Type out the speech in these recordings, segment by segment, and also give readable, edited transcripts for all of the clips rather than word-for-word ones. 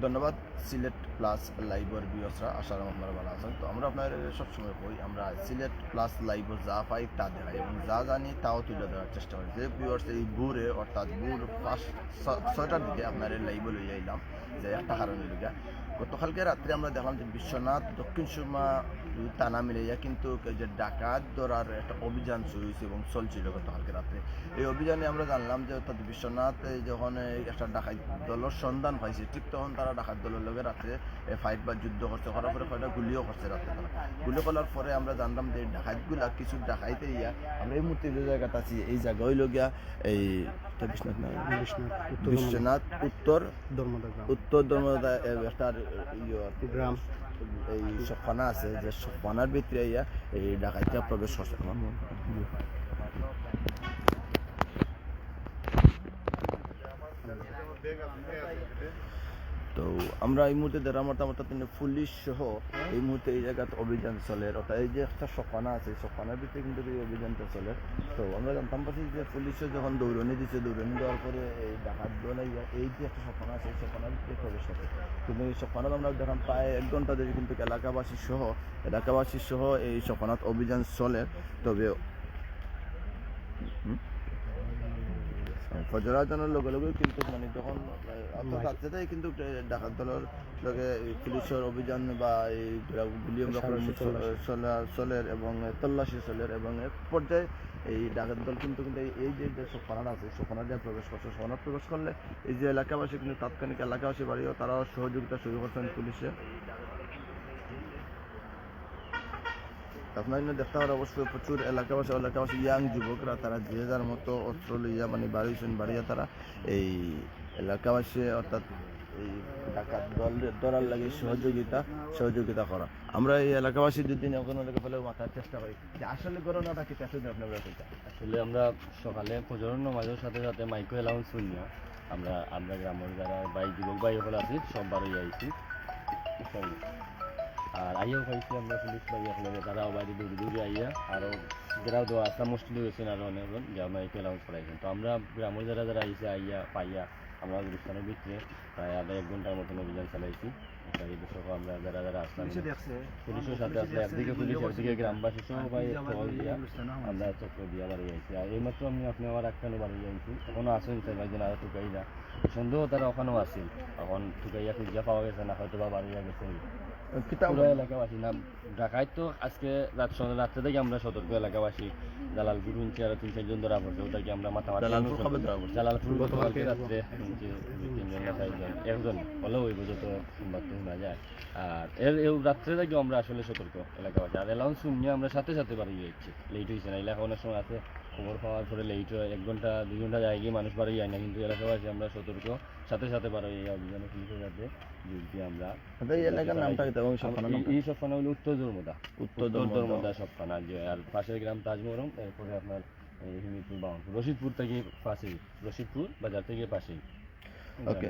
ধন্যবাদ সিলেট প্লাস লাইভের ভিউয়ার্সরা, আশা করি আপনারা ভালো আছেন। তো আমরা আপনার সবসময় কই আমরা সিলেট প্লাস লাইভ যা পাই তা দেখাই এবং যা জানি তাও তুলে দেওয়ার চেষ্টা করি। যে ভিউয়ার্স এই ভোরে অর্থাৎ ভোর 6টার দিকে আপনার এই লাইভে লইয়া এলাম যে একটা কারণে লিগা গতকালকে রাত্রে আমরা দেখলাম যে বিশ্বনাথ দক্ষিণ সুরমা টানা মিলাইয়া কিন্তু যে ডাকাত ধরার একটা অভিযান শুরু হয়েছে এবং চলছিল গতকালকে রাত্রে। এই অভিযানে আমরা জানলাম যে অর্থাৎ বিশ্বনাথ যখন একটা ডাকাত দলের সন্ধান পাইছে ঠিক তখন তারা ডাকাত দলের লগে রাত্রে ফাইট বা যুদ্ধ করছে, করার পরে কয়টা গুলিও করছে রাত্রে। তারা গুলি করার পরে আমরা জানলাম যে ডাকাতগুলা কিছু ডাকাইতে ইয়া আমরা এই মুহূর্তে যে জায়গাটা আছি এই জায়গা হইল গিয়া এই বিশ্বনাথ উত্তর ধর্মদা একটা গ্রাম এই সফানা আছে যে সফানার ভিতরে ইয়া এই ডাকাইটা প্রবেশ করছে। তো আমরা এই মুহূর্তে মোটামুটি পুলিশ সহ এই মুহূর্তে এই জায়গাতে অভিযান চলে, অর্থাৎ এই যে একটা সফানা আছে সফানার ভিতরে কিন্তু এই অভিযানটা চলে। তো আমরা জানতাম পাচ্ছি যে পুলিশে যখন দৌড়নি দিচ্ছে, দৌড়নি দেওয়ার পরে এই ডাকাত দল এই যে একটা সফানা আছে এই সফানার ভিতরে প্রবেশ করে। কিন্তু এই সফানাত আমরা দেখলাম প্রায় 1 ঘন্টা ধরে কিন্তু এলাকাবাসী সহ এই সফানাত অভিযান চলে। তবে ফজর আজানের লগে লগে কিন্তু মানে যখন রাত্রেটাই কিন্তু ডাকাত দলের লগে পুলিশের অভিযান বা এই গুলি চলের এবং তল্লাশি চলের এবং এক পর্যায়ে এই ডাকাত দল কিন্তু এই যে সফানা আছে সফানা দিয়ে প্রবেশ করছে। সফানা প্রবেশ করলে এই যে এলাকাবাসী কিন্তু তাৎক্ষণিক এলাকাবাসী বাড়িও তারাও সহযোগিতা শুরু করছেন পুলিশে। আপনার দেখতে পারেন অবশ্যই প্রচুর এলাকাবাসী ইয়াং যুবকরা তারা যে যার মতো অস্ত্র লইয়া মানে বাড়িয়া তারা এই এলাকাবাসী অর্থাৎ এই ডাকাত দল ধরার লাগে সহযোগিতা করা। আমরা এই এলাকাবাসী দুদিন এখন ফেলে মাথার চেষ্টা করি যে আসলে ঘটনাটা কি আপনার আসলে আমরা সকালে প্রজনন নামাজের সাথে সাথে মাইক্রো অ্যালাউন্স শুনি আমরা গ্রামের যারা যুবক ভাই হল আছি সব বারোই আইছি আর আইয়াও পাইছি আমরা পুলিশ ভাই আপনাদের তারাও বাইরে দূরে আইয়া আরও যারাও দেওয়া আসা মুশকিল হয়েছেন আরও অনেকজন যে মাইক্রো অ্যালাউন্স করাইছেন। তো আমরা গ্রামের যারা আইসে আইয়া পাইয়া আমরা গুলিস্তানের ভিতরে প্রায় আধা 1 ঘন্টার মতন অভিযান চালাইছি। আমরা যারা আসলাম পুলিশের সাথে আসলে একদিকে পুলিশ একদিকে গ্রামবাসী সবাই টহল দিয়া আমরা চক্র দিয়া বাড়ি আইছি। আর এইমাত্র আপনি আমার একখানে বাড়ি আইছি, এখনো আসেন চাইবাইজন আরো টুকাইরা সন্দেহ তারা ওখানেও আসেন, এখন টুকাইয়া খুঁজিয়া পাওয়া গেছে না, হয়তো বা বাড়িয়া গেছে পুরো এলাকাবাসী না ঢাকায়। তো আজকে রাত্রে থেকে আমরা সতর্ক এলাকাবাসী জালালপুর শুনছি আরো 3-4 জন ধরা পড়ছে, ওটাকে আমরা মাথামাতি জালালপুর গতকালকে রাত্রে শুনছি 2-3 জন 4 জন একজন হলেও ওই যত সংবাদ শোনা যায়। আর এর রাত্রে থেকে আমরা আসলে সতর্ক এলাকাবাসী। আর অ্যালাউন্স শুনিয়ে আমরা সাথে বাড়ি যাচ্ছি, লেট হয়েছে না। এলাকা অনেক সময় আছে খবর পাওয়ার পরে লেট হয়, 1 ঘন্টা 2 ঘন্টা যায় গিয়ে মানুষ বাড়ি যায় না, কিন্তু এলাকাবাসী আমরা সতর্ক সাথে বাড়ি এই অভিযানে পুলিশের সাথে যুক্তি আমরা। এই এলাকার নামটা এই সবখানা হলো উত্তর ধর্মদা সবখানা। আর পাশের গ্রাম তাজমহরম, এরপরে আপনার হিমিরপুর বাউনপুর, রশিদপুর থেকে পাশেই, রশিদপুর বাজার থেকে পাশেই। ওকে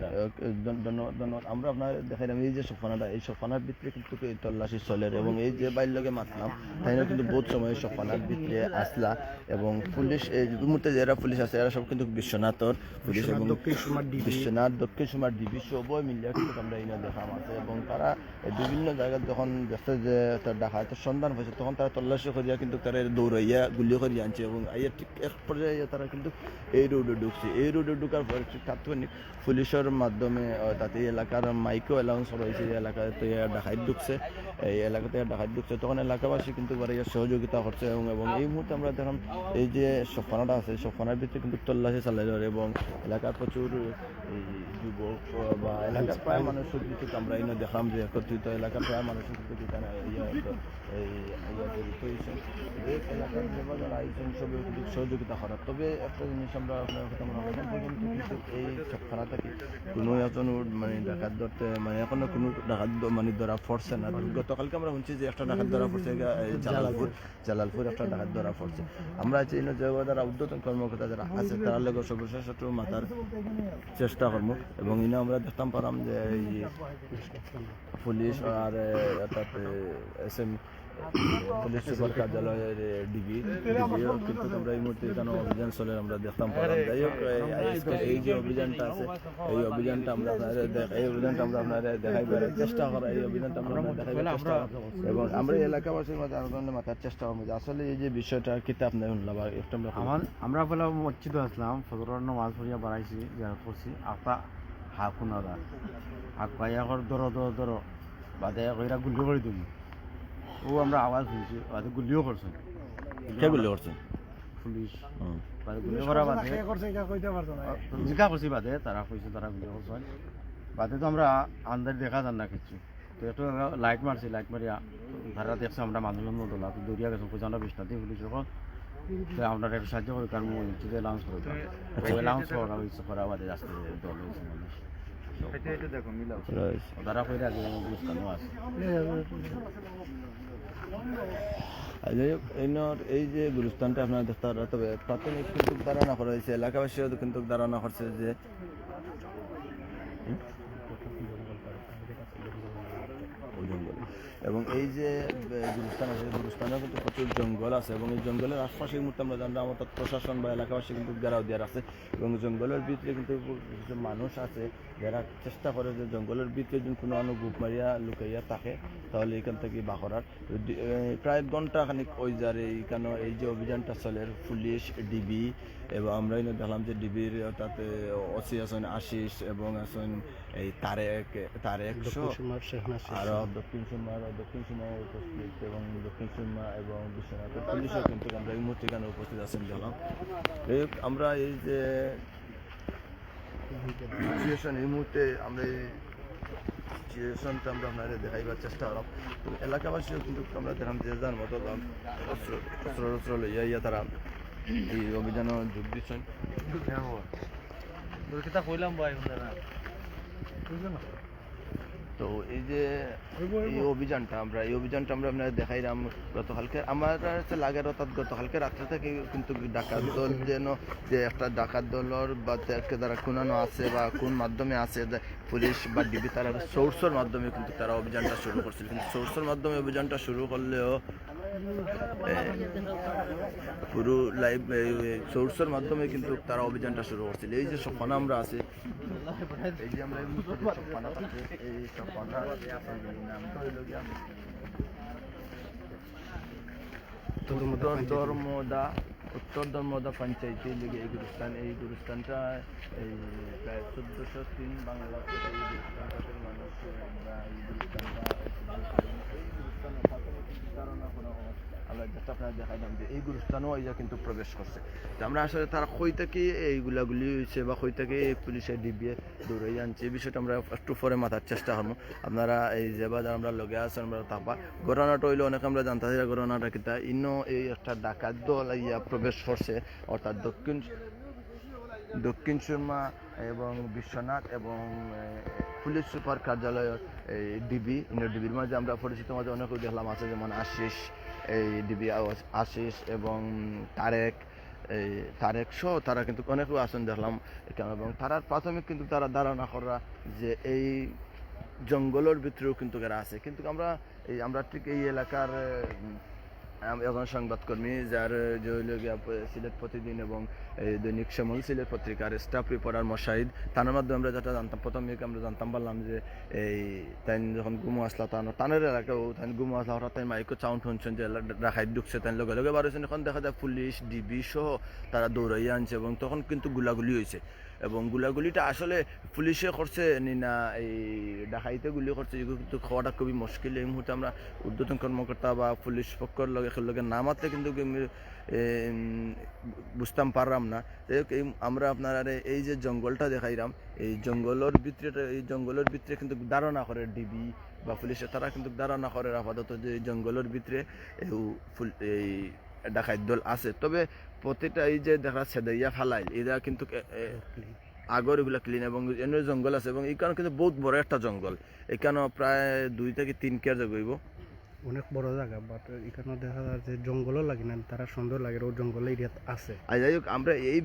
ধন্যবাদ। আমরা আপনার দেখাইলাম এই যে সফানাটা, এই সফানার ভিতরে কিন্তু তল্লাশি চলের এবং এই যে বাইর লগে মাতলাম তাই কিন্তু বহুত সময় সফানার ভিতরে আসলা এবং পুলিশ এই মুহূর্তে যারা পুলিশ আছে এরা সব কিন্তু বিশ্বনাথর পুলিশ এবং বিশ্বনাথ দক্ষিণ সুমার ডিবি সবই মিলিয়ে কিন্তু আমরা এই দেখাম আছে এবং তারা বিভিন্ন জায়গায় যখন দেখছে যে তার ডাকাতের সন্ধান হয়েছে তখন তারা তল্লাশি করিয়া কিন্তু তারা দৌড়াইয়া গুলি করিয়া আনছে এবং আইয়া ঠিক এক পর্যায়ে তারা কিন্তু এই রোডে ঢুকছে। এই রোডে ঢুকার পর তাৎক্ষণিক পুলিশের মাধ্যমে তাতে এলাকার মাইক্রো অ্যালাউন্স রয়েছে, এলাকাতে ডাকাত ঢুকছে, এই এলাকাতে ডাকাত ঢুকছে তখন এলাকাবাসী কিন্তু সহযোগিতা করছে এবং এই মুহূর্তে আমরা দেখলাম এই যে সফানাটা আছে সফানার ভিতরে কিন্তু তল্লাশি চালাইল এবং এলাকার প্রচুর যুবক বা এলাকার প্রায় মানুষের কিন্তু আমরা এই দেখলাম যে একত্রিত এলাকার প্রায় মানুষের কিন্তু জড়িত হয়েছে এলাকার যারা আইসেন সবে কিন্তু সহযোগিতা করার। তবে একটা জিনিস আমরা আপনার কথা মনে রাখলাম কিন্তু এই সবখানা থেকে কোনো একজন মানে ডাকাত ধরতে মানে এখনো কোনো ডাকাত মানে ধরা পড়ছে না। গতকালকে আমরা শুনছি যে একটা ডাকাত ধরা পড়ছে জালালপুর একটা ডাকাত ধরা পড়ছে। আমরা চাই না যে যারা উদ্যতন কর্মকর্তা যারা আছে তারা লোক সর্বশেষ একটু মাথার চেষ্টা করবো এবং ইনো আমরা দেখতাম পারাম যে এই পুলিশ আর অর্থাৎ পুলিশ সুপার কার্যালয়ের ডিবিও কিন্তু আমরা এই মুহূর্তে এখানে অভিযান চলে আমরা দেখতাম পারলাম। যাই হোক এই যে অভিযানটা আছে এই অভিযানটা আমরা আপনাদের দেখাইবার চেষ্টা করা, এই অভিযানটা আমরা দেখাইবার চেষ্টা করা এবং আমরা এলাকাবাসীর মাঝে আরো মাথার চেষ্টা করবো যে আসলে এই যে বিষয়টা কিতা আপনি শুনলাম একটু আমরা বলে মসজিদ আসলাম, ফজরের নামাজ পড়িয়া বাড়াইছি, জিয়ারত করছি, আতা হাক শুনারা হাক পাইয়া ধরো বাদে কইরা গুলি করে দিল। ও আমরা আওয়াজ শুনছি, বাদে গুলিও করছেন, কে গুলি করছেন পুলিশ বাদে গুলি করা বাদে জিজ্ঞা করছি, বাদে তারা কইছে তারা গুলি করছেন। বাদে তো আমরা আন্দাজ দেখা যান না কিছু, তো একটু লাইট মারছি, লাইট মারিয়া তারা দেখছে আমরা মানুষজন নদলা, তো দৌড়িয়া গেছে পর্যন্ত বিষ্ণাতে পুলিশ যখন আমরা একটু সাহায্য করি, কারণ মসজিদে অ্যালাউন্স করে দেয়, অ্যালাউন্স করা হয়েছে, করা বাদে রাস্তায় দল হয়েছে মানুষ তারা কইরা আগে বুঝতাম আছে। যাই হোক এই যে গুরুস্থানটা আপনারা দেখতে পারেন, তবে প্রাথমিক কিন্তু ধারণা করা হয়েছে, এলাকাবাসীও কিন্তু ধারণা করছে যে এবং এই যে গুরুস্থান আছে গুরুস্থানেও কিন্তু প্রচুর জঙ্গল আছে এবং এই জঙ্গলের আশপাশে এই মুহূর্তে আমরা জানলাম অর্থাৎ প্রশাসন বা এলাকাবাসী কিন্তু ঘেরাও দেওয়ার আছে এবং জঙ্গলের ভিতরে কিন্তু কিছু মানুষ আছে যারা চেষ্টা করে যে জঙ্গলের ভিতরে যদি কোনো গুপ মারিয়া লুকাইয়া থাকে তাহলে এখান থেকে বাহরার প্রায় ঘন্টা খানিক ওই যারে এইখানে এই যে অভিযানটা চলে পুলিশ ডিবি এবং আমরা দেখলাম যে ডিবির তাতে ওসি আছেন আশিস এবং আছেন এই তারেক আরো দক্ষিণ সুরমা উপস্থিত এবং দক্ষিণ সুরমা এবং বিশ্বনাথের পুলিশও কিন্তু আমরা এই মুহূর্তে এখানে উপস্থিত আছেন দেখলাম। আমরা এই যে সিচুয়েশন এই মুহূর্তে আমরা এই সিচুয়েশনটা আমরা আপনাদের দেখাইবার চেষ্টা করলাম। তো এলাকাবাসীও কিন্তু আমরা দেখলাম যে যার মতো অস্ত্র লইয়া তারা এই অভিযানে যোগ দিচ্ছেন। তো এই যে এই অভিযানটা আমরা আপনাদের দেখাইলাম গতকালকে আমার লাগে অর্থাৎ গতকালকে রাত্রে থেকে কিন্তু ডাকাত দল যেন যে একটা ডাকাত দলের বা দ্বারা কোনানো আছে বা কোন মাধ্যমে আছে পুলিশ বা ডিবি তারা সোর্সের মাধ্যমে কিন্তু তারা অভিযানটা শুরু করছিল, কিন্তু সোর্সের মাধ্যমে অভিযানটা শুরু করলেও পুরো লাইভ সোর্সের মাধ্যমে কিন্তু তারা অভিযানটা শুরু করছিল। এই যে সফানা আমরা আছে, এই যে আমরা সফানা আছে, এই সফানা উত্তর ধর্মদা পঞ্চায়েতের লিগে এই গুরুস্থানটা এই প্রায় 1403 বাংলা এই গুরুস্থানটাতে মানুষ আমরা যেটা আপনার দেখাইলাম যে এই গুরুস্থানও এই কিন্তু প্রবেশ করছে। তো আমরা আসলে তারা কই থেকে এইগুলাগুলি হয়েছে বা কই থেকে এই পুলিশের ডিবিয়ে দৌড়াই আনছে এই বিষয়টা আমরা একটু পরে মাথার চেষ্টা করবো। আপনারা এই যে বাজার আমরা লগে আছেন আমরা তাপা ঘটনাটা হইলে অনেক আমরা জানতে চাই ঘটনাটা কিতা ইনো এই একটা ডাকাত দল ইয়া প্রবেশ করছে অর্থাৎ দক্ষিণ সুরমা এবং বিশ্বনাথ এবং পুলিশ সুপার কার্যালয়ের এই ডিবির মাঝে আমরা পরিচিত মাঝে অনেক দেখলাম আছে, যেমন আশিস এই ডিবি আশিস এবং তারেক সহ তারা কিন্তু অনেকেও আছেন দেখলাম এখানে এবং তারার প্রাথমিক কিন্তু তারা ধারণা করা যে এই জঙ্গলের ভিতরেও কিন্তু এরা আছে। কিন্তু আমরা ঠিক এই এলাকার এখন সংবাদকর্মী যার যে হইল সিলেট প্রতিদিন এবং দৈনিক শ্যামল সিলেট পত্রিকার স্টাফ রিপোর্টার মশাহিদ তার মাধ্যমে আমরা যেটা জানতাম প্রথমে আমরা জানতাম পারলাম যে এই তাই যখন গুমো আসলা তানের এলাকাও তাই গুমো আসলা হঠাৎ তাই মাইকো সাউন্ড শুনছেন যে ডাকাত ঢুকছে, তাই লগে লগে বাড়ছেন। এখন দেখা যায় পুলিশ ডিবি সহ তারা দৌড়াইয়া আনছে এবং তখন কিন্তু গুলাগুলি হয়েছে এবং গুলাগুলিটা আসলে পুলিশে করছে না এই ডাকাইতে গুলি করছে এগুলো কিন্তু খাওয়াটা খুবই মুশকিল। এই মুহূর্তে আমরা ঊর্ধ্বতন কর্মকর্তা বা পুলিশ পক্ষের লগে না মারতে কিন্তু বুঝতাম পারলাম না। আমরা আপনারা এই যে জঙ্গলটা দেখাইলাম এই জঙ্গলের ভিতরে কিন্তু ধারণা করে ডিবি বা পুলিশে তারা কিন্তু ধারণা করে আপাতত যে এই জঙ্গলের ভিতরে এই ডাকাত দল আছে। তবে প্রতিটা এই যে দেখা সেদাইয়া ফালাই এরা কিন্তু আগর এগুলা ক্লিন এবং এনে জঙ্গল আছে এবং এইখানে কিন্তু বহুত বড় একটা জঙ্গল, এখানে প্রায় 2 থেকে 3 কেয়ার জগইব অনেক বড় জায়গা, বাট এখানে দেখা যায় যে জঙ্গলও লাগে না, তারা সুন্দর লাগে, ও জঙ্গল এরিয়াত আছে। আর যাই হোক আমরা এই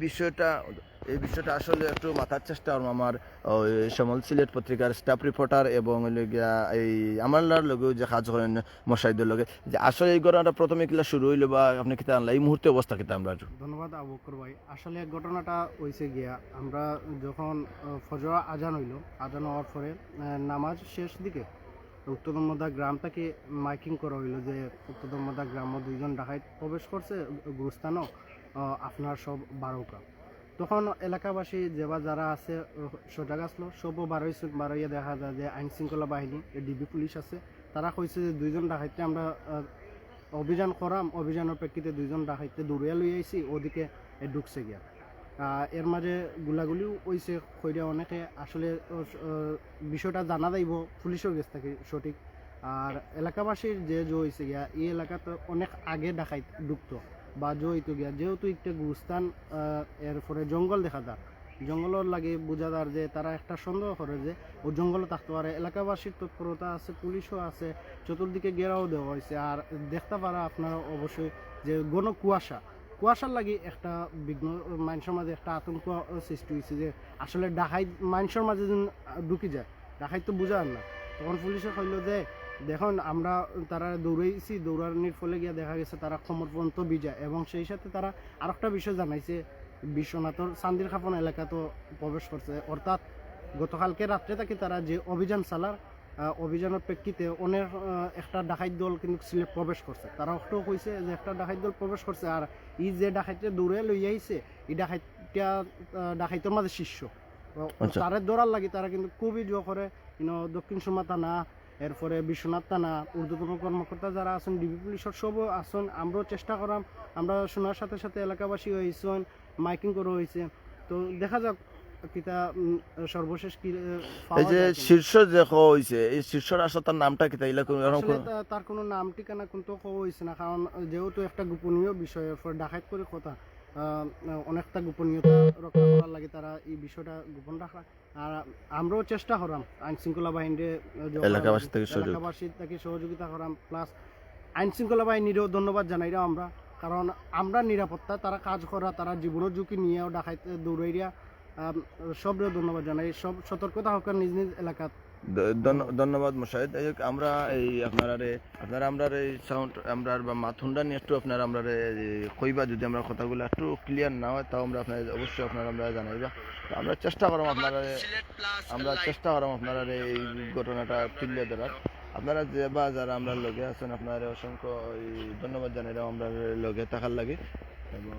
বিষয়টা আসলে একটু মাথার চেষ্টা করবো আমার ওই সমল সিলেট পত্রিকার স্টাফ রিপোর্টার এবং এই আমার লগেও যে কাজ করেন মশাইদের লগে, যে আসলে এই ঘটনাটা প্রথমে কিলা শুরু হইলো বা আপনি কিতা আনলা এই মুহূর্তে অবস্থা কিতা আমরা একটু ধন্যবাদ আবু বকর ভাই। আসলে ঘটনাটা হয়েছে গিয়া, আমরা যখন ফজর আজান হইল, আজান হওয়ার পরে নামাজ শেষ দিকে উত্তরদমদা গ্রাম থেকে মাইকিং করা হইলো যে উত্তরদমদা গ্রামে 2 জন ডাকাত প্রবেশ করছে গুরুস্থানও, আপনার সব বারোকা। তখন এলাকাবাসী যারা আছে সজাগ আসলো, সবও বারোইয়া দেখা যায় যে আইন শৃঙ্খলা বাহিনী, ডিবি পুলিশ আছে, তারা কইছে যে 2 জন ডাকাইতে আমরা অভিযান করাম, অভিযানের প্রেক্ষিতে 2 জন ডাকাইতে দৌড়িয়া লই আইছি, ওদিকে ঢুকছে গিয়া। এর মাঝে গুলাগুলিও হইছে, কইরা অনেকে আসলে বিষয়টা জানা যাইব পুলিশের কাছ থেকে সঠিক। আর এলাকাবাসীর যে হইছে গিয়া, এই এলাকাতে অনেক আগে ডাকাইত ঢুকতো বা হইতো গিয়া, যেহেতু একটা গুরুস্থান, এরপরে জঙ্গল দেখা যায়, জঙ্গলের লাগে বোঝা যায় যে তারা একটা সন্দেহ করে যে ও জঙ্গলে থাকতে পারে। এলাকাবাসীর তৎপরতা আছে, পুলিশও আছে, চতুর্দিকে ঘেরাও দেওয়া হয়েছে। আর দেখতে পারা আপনারা অবশ্যই যে ঘন কুয়াশার লাগে একটা বিঘ্ন মানুষের মাঝে একটা আতঙ্ক সৃষ্টি হয়েছে যে আসলে ডাকাই মানুষের মাঝে যখন ঢুকি যায়, ডাকাই তো বোঝা না। তখন পুলিশে কইল যে দেখুন আমরা তারা দৌড়াইছি, দৌড়ানির ফলে গিয়ে দেখা গেছে তারা কোমর পর্যন্ত ভিজা, এবং সেই সাথে তারা আরেকটা বিষয় জানাইছে, বিশ্বনাথর চান্দির খাপন এলাকা তো প্রবেশ করছে, অর্থাৎ গতকালকে রাত্রে থেকে তারা যে অভিযান চালার, অভিযানের প্রেক্ষিতে অনেক একটা ডাকাইত দল কিন্তু সিলেট প্রবেশ করছে। তারা অটো কইছে যে একটা ডাকাইত দল প্রবেশ করছে, আর এই যে ডাকাইতে দৌড়ে লই আইছে, এই ডাকাইতের মাঝে শিষ্য আচ্ছা। তারা দৌড়ার লাগে, তারা কিন্তু খুবই জোর করে দক্ষিণ সুরমা থানা, এরপরে বিশ্বনাথ থানা, ঊর্ধ্বতন কর্মকর্তা যারা আছেন, ডিবি পুলিশের সবও আছেন। আমরাও চেষ্টা করাম, আমরা শোনার সাথে সাথে এলাকাবাসী হয়েছেন, মাইকিং করা হয়েছে। তো দেখা যাক কিতা সর্বশেষ কি এই যে শীর্ষ যে হইছে, এই শীর্ষর আসলে তার নামটা কিতা ইলা আসলে তার কোনো নাম ঠিকানা কিন্তু হয়েছে না, কারণ যেহেতু একটা গোপনীয় বিষয়, এরপরে ডাকাত করে কথা অনেকটা গোপনীয়তা রক্ষা করার লাগে তারা এই বিষয়টা গোপন রাখা। আর আমরাও চেষ্টা করাম আইন শৃঙ্খলা বাহিনীর এলাকাবাসী থেকে সহযোগিতা করাম, প্লাস আইন শৃঙ্খলা বাহিনীরও ধন্যবাদ জানাইরাম আমরা, কারণ আমরা নিরাপত্তা তারা কাজ করা, তারা জীবনের ঝুঁকি নিয়েও ডাকাইতে দৌড়াইয়া, সবরেও ধন্যবাদ জানাই, সব সতর্কতা হোক নিজ নিজ এলাকা। ধন্যবাদ মশাহিদ। আমরা এই আপনারা আমরা এই সাউন্ড আমরা বা মাথুন্ডা নিয়ে একটু আপনারা আমরা কইবা, যদি আমরা কথাগুলো একটু ক্লিয়ার না হয় তাও আমরা আপনার অবশ্যই আপনারা আমরা জানাইবা। তো আমরা চেষ্টা করব আপনারা এই ঘটনাটা তুলে ধরার। আপনারা যারা আমরা লগে আছেন আপনারা অসংখ্য ধন্যবাদ জানাইলাম আমরা লগে থাকার লাগে। এবং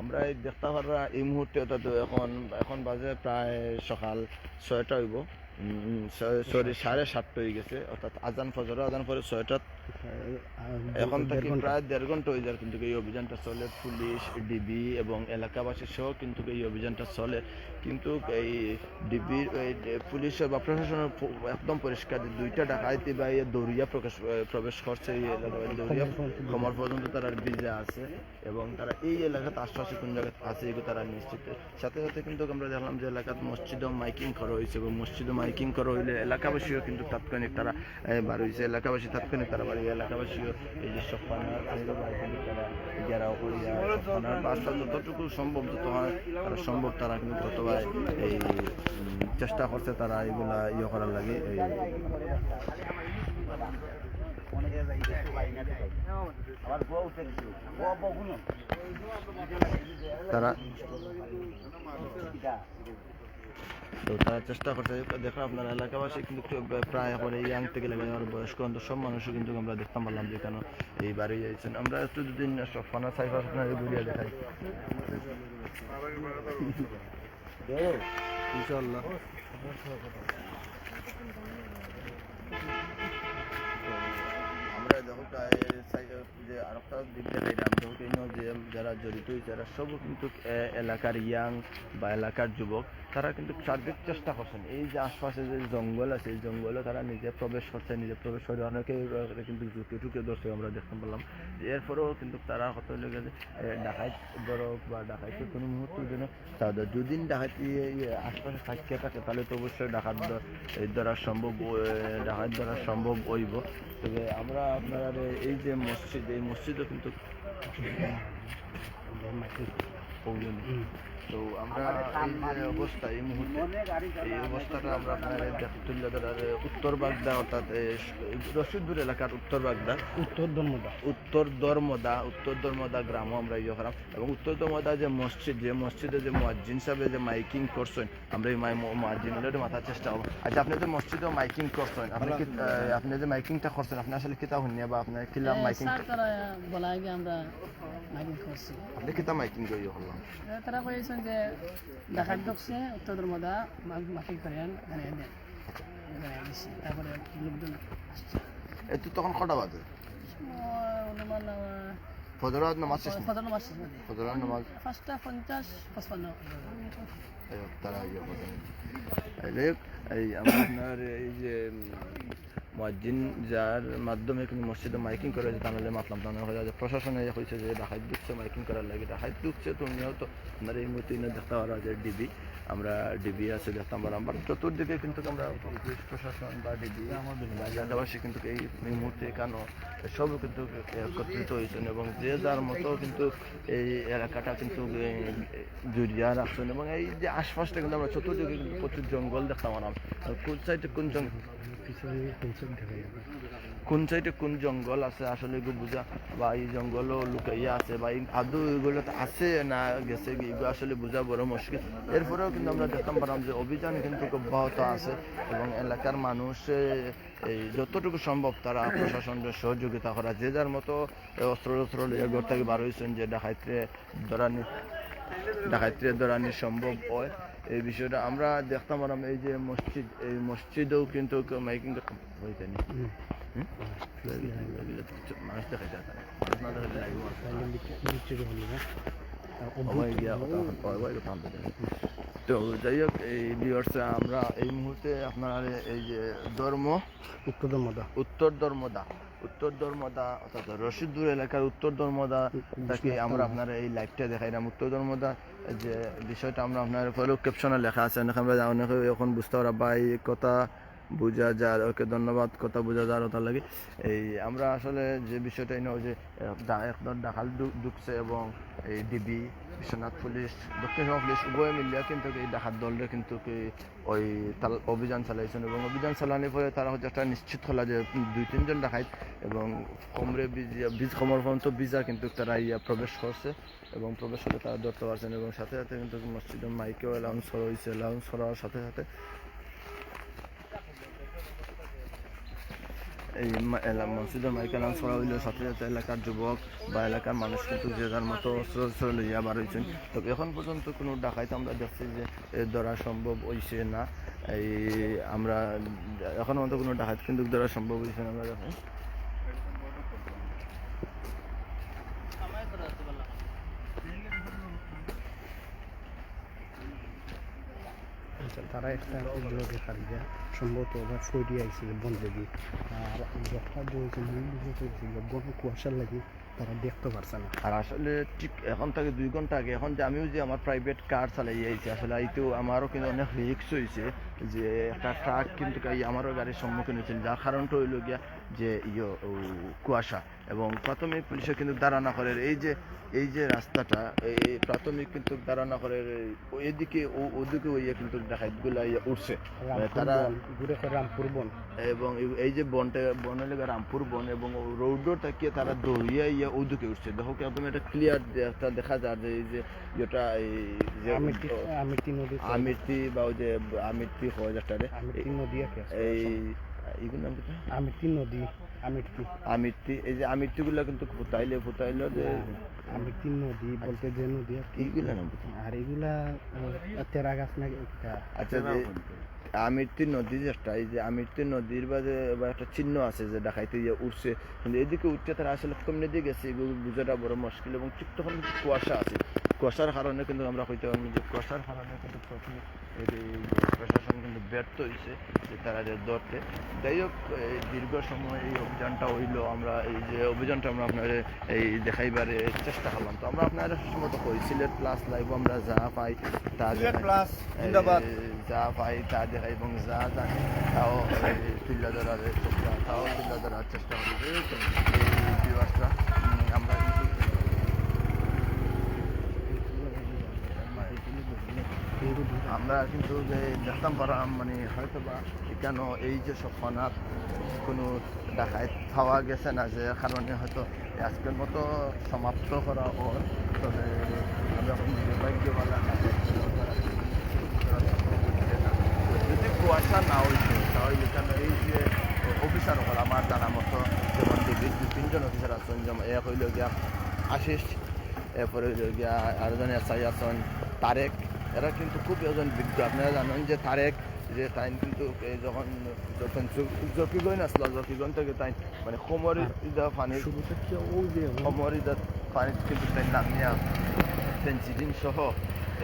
আমরা এই দেখতে পারা এই মুহূর্তে অর্থাৎ এখন বাজে প্রায় সকাল 6টা হইব, সরি 7:30 হয়ে গেছে, অর্থাৎ ফজরের আজান পরে 6টা, এখন থেকে প্রায় 1.5 ঘন্টা হয়ে যায় কিন্তু এই অভিযানটা চলে। পুলিশ, ডিবি এবং এলাকাবাসী সহ কিন্তু এই অভিযানটা চলে। কিন্তু এই ডিবির পুলিশের বা প্রশাসনের একদম পরিষ্কার যে 2টা ডাকাইতি বা দৌড়িয়া প্রবেশ করছে এই এলাকায়, দৌড়িয়া কোমর পর্যন্ত তারা ভিজে আছে এবং তারা এই এলাকাতে আশপাশে কোন জায়গায় আছে এগুলো তারা নিশ্চিত। সাথে সাথে কিন্তু আমরা দেখলাম যে এলাকাত মসজিদও মাইকিং করা হয়েছে, এবং মসজিদও মাইকিং করা হইলে এলাকাবাসীও কিন্তু তাৎক্ষণিক তারা বার হয়েছে, এলাকাবাসী তাৎক্ষণিক তারা বাড়ি, এলাকাবাসীও এই যে সব তারা ঘেরাও করিয়া বাসটা যতটুকু সম্ভব সম্ভব তারা কিন্তু ততবার এই চেষ্টা করছে তারা এগুলা করার লাগে। এই তারা তো তারা চেষ্টা করছে। দেখো আপনার এলাকাবাসী কিন্তু প্রায় এখন এই ইয়াং থেকে লেগে আমার বয়স্ক সব মানুষও কিন্তু আমরা দেখতে পারলাম যে কেন এই বাড়ি যাইছেন। আমরা একটু যদি ফানা সাইফার আপনার ঘুরিয়ে দেখাই ইনশাআল্লাহ। আমরা দেখো যে আরেকটা দিক দেখাইলাম, যে যারা জড়িত হয়েছে এরা সবও কিন্তু এলাকার ইয়াং বা এলাকার যুবক, তারা কিন্তু সার্বিক চেষ্টা করছেন এই যে আশপাশে যে জঙ্গল আছে এই জঙ্গলে তারা নিজে প্রবেশ করছে, নিজে প্রবেশ করে অনেকে কিন্তু ঝুঁকে ঢুকে ধরছে আমরা দেখতে পেলাম। এরপরেও কিন্তু তারা কত লেগে ডাকাইত ধরক বা ডাকাইতে কোনো মুহূর্তের জন্য তাদের দুদিন ডাকাতি আশপাশে থাকিয়ে থাকে তাহলে তো অবশ্যই ধরা সম্ভব, ডাকাত ধরা সম্ভব হইব। তবে আমরা আপনার এই যে মসজিদ, এই মসজিদও কিন্তু তো আমরা এই যে অবস্থা এই মুহূর্তে এই অবস্থাটা আমরা আপনার তুলে ধরার উত্তর বাগদা অর্থাৎ রশিদপুর এলাকার উত্তর বাগদা উত্তর ধর্মদা গ্রামও আমরা ইয়ে করাম। এবং উত্তর ধর্মদা যে মসজিদে যে মুয়াজ্জিন সাহেব যে মাইকিং করছেন আমরা এই মুয়াজ্জিনের মাথার চেষ্টা করবো। আচ্ছা আপনি যে মসজিদে মাইকিং করছেন, আপনি যে মাইকিংটা করছেন আপনি আসলে কিতা শুনিয়া বা আপনার কিলা মাইকিং বলাই গিয়ে আমরা মাইকিং করছি। আপনি কিতা মাইকিং করি করলাম? তারা কয়েছেন যে ডাকাত ঢুকছে উত্তর ধর্মদা মাফি করেন এখানে দেন, তারপরে লোকজন আসছে। এত তখন কটা বাজে? অনুমান ফজরাত নামাজ শেষ, ফজর নামাজ শেষ হয়েছে। ফজরাত নামাজ 5:50-55 তারা ইয়ে করেন। এই আমরা আপনার এই যে মুয়াজ্জিন যার মাধ্যমে কিন্তু মসজিদে মাইকিং করে তাহলে মাতলাম তাহলে প্রশাসনে হয়েছে যে ডাকাত ঢুকছে মাইকিং করার লাগে, ডাকাত ঢুকছে তো উনিও তো আপনার এই মুহূর্তে দেখতে পারা যে ডিবি, আমরা ডিবি আছে দেখতাম পারলাম বা চতুর্দিকে কিন্তু আমরা পুলিশ প্রশাসন বা ডিবি এলাকাবাসী কিন্তু এই মুহূর্তে কেন সব কিন্তু একত্রিত হয়েছেন এবং যে যার মতো কিন্তু এই এলাকাটা কিন্তু জড়িয়ে রাখছেন। এবং এই যে আশপাশটা কিন্তু আমরা চতুর্দিকে কিন্তু প্রচুর জঙ্গল দেখতাম পারলাম। কোন সাইডে কোন সাইডে কোন জঙ্গল আছে আসলে বুঝা বা এই জঙ্গলও লুকাইয়া আছে বা আদৌ এগুলো আছে না গেছে এগুলো আসলে বোঝা বড় মুশকিল। এরপরেও কিন্তু আমরা দেখতাম পারলাম যে অভিযান কিন্তু অব্যাহত আছে এবং এলাকার মানুষ এই যতটুকু সম্ভব তারা প্রশাসনের সহযোগিতা করা, যে যার মতো অস্ত্র লিয়ে ঘর থেকে বার হয়েছেন যে ডাকাইতে ধরানি সম্ভব হয়। এই বিষয়টা আমরা দেখতাম পারলাম। এই যে মসজিদ, এই মসজিদেও কিন্তু মাইকিং হয়েছে মানুষ দেখা যায় তো যাই হোক এই ভিউয়ার্স আমরা এই মুহূর্তে আপনার এই যে উত্তর ধর্মদা অর্থাৎ রশিদপুর এলাকার উত্তর ধর্মদা তাকে আমরা আপনার এই লাইভটা দেখাইলাম। উত্তর ধর্মদা যে বিষয়টা আমরা আপনার ফলো ক্যাপশনে লেখা আছে আমরা অনেকে এখন বুঝতে পারা বা এই কথা বোঝা যার, ওকে ধন্যবাদ, কথা বোঝা যার ওটার লাগে। এই আমরা আসলে যে বিষয়টা নেই যে একদম ডাকাল ঢুকছে এবং এই ডিবি, বিশ্বনাথ পুলিশ, দক্ষিণ পুলিশ উভয় মিলিয়া কিন্তু এই ডাকাত দলরে কিন্তু ওই অভিযান চালাইছেন এবং অভিযান চালানোর পরে তারা হচ্ছে একটা নিশ্চিত হলা যে 2-3 জন ডাকাত এবং কমরে বীজ কমর পর্যন্ত বীজা কিন্তু তারা প্রবেশ করছে এবং প্রবেশ করে তারা ধরতে পারছেন এবং সাথে সাথে কিন্তু মসজিদের মাইকেও অ্যালাউন্স করা হয়েছে। অ্যালাউন্স করার সাথে সাথে এই মসজিদের মাইক অ্যালাউন্স করা হইলেও সাথে সাথে এলাকার যুবক বা এলাকার মানুষ কিন্তু যে যার মতো অস্ত্র লইয়া বার হয়েছেন। তবে এখন পর্যন্ত কোনো ডাকাইত আমরা দেখছি যে ধরা সম্ভব হয়েছে না। এই আমরা এখন পর্যন্ত কোনো ডাকাত কিন্তু ধরা সম্ভব হয়েছে না আমরা দেখি। তারা একটা দেখার যে সম্ভবত ওরা ফইডি আইছিল বন্ধেগি আর দেখা হয়েছে মূল বিষয় গণ কুয়াশার লাগে তারা দেখতে পারছে না। আর আসলে ঠিক এখন থেকে 2 ঘন্টা আগে এখন যে আমিও যে আমার প্রাইভেট কার চালাই আইছি আসলে এইতেও আমারও কিন্তু অনেক রিস্ক হয়েছে যে একটা ট্রাক কিন্তু আমারও গাড়ির সম্মুখীন হয়েছিল, যার কারণটা হইল গিয়া যে কুয়াশা এবং প্রাথমিক পুলিশে কিন্তু ধারণা করে এই যে রাস্তাটা এই প্রাথমিক কিন্তু ধারণা করে এদিকে ওদিকে ওইয়া কিন্তু ডাকাতগুলা উঠছে তারা রামপুর বন এবং এই যে বনের লেগে রামপুর বন এবং রোডও তাকিয়ে তারা দৌড়িয়া ওদিকে উঠছে। দেখো কি একদম এটা ক্লিয়ার দেখা যায় যে এই যে যেটা এই যে আমিরতি বা ওই যে আমিরতি হয় যেটারে এই এগুলো নাম কি আমিরতি এই যে আমিরতিগুলো কিন্তু ফুটাইলো যে আমিরতি নদী বলতে যে নদী এইগুলো নাম আর এগুলা তেরা গাছ না। আচ্ছা যে আমিরতি নদী যেটা এই যে আমিরতি নদীর বা একটা চিহ্ন আছে যে ডাকাইতে উঠছে কিন্তু এদিকে উঠতে তারা আসলে কমনে দিয়ে গেছে এগুলো বুঝাটা বড় মুশকিল এবং ঠিক তখন কুয়াশা আছে। কুয়াশার কারণে কিন্তু আমরা কইতে পারবো যে কুয়াশার কারণে কিন্তু এই প্রশাসন কিন্তু ব্যর্থ হয়েছে যে তারা যে ধরতে। যাই হোক, এই দীর্ঘ সময় এই অভিযানটা হইলো, আমরা এই যে অভিযানটা আমরা আপনার এই দেখাইবারে চেষ্টা করলাম। তো আমরা আপনার মতো কই সিলেট প্লাস লাইভ আমরা যা পাই তা যা পাই তা দেখাই এবং যা জানি তাও তুলে ধরার চেষ্টা করি। এই ভিউয়ার্সরা আমরা কিন্তু আমরা কিন্তু যে দেখতাম পারাম মানে হয়তো বা কেন এই যে সব ফনাত কোনো দেখায় পাওয়া গেছে না, যে কারণে হয়তো আজকের মতো সমাপ্ত করা ওর। তবে আমরা এখন দুর্ভাগ্যবালা যদি কুয়াশা না হইতো তাহলে কেন এই যে অফিসার হল আমার জানা মতো যেমন ডিবির 2-3 জন অফিসার আছেন, যেমন এক হইল গিয়া আশিস, এরপরে হইল গিয়া আরেকজন এসআই আছেন তারেক। এরা কিন্তু খুব একজন বিজ্ঞ। আপনারা জানেন যে তারেক যে তাই কিন্তু যখন জকিগঞ্জ আসলো, জকিগঞ্জ থেকে তাই মানে কোমর পানির পানির কিন্তু তাই নামিয়া ফেন্সিডিং সহ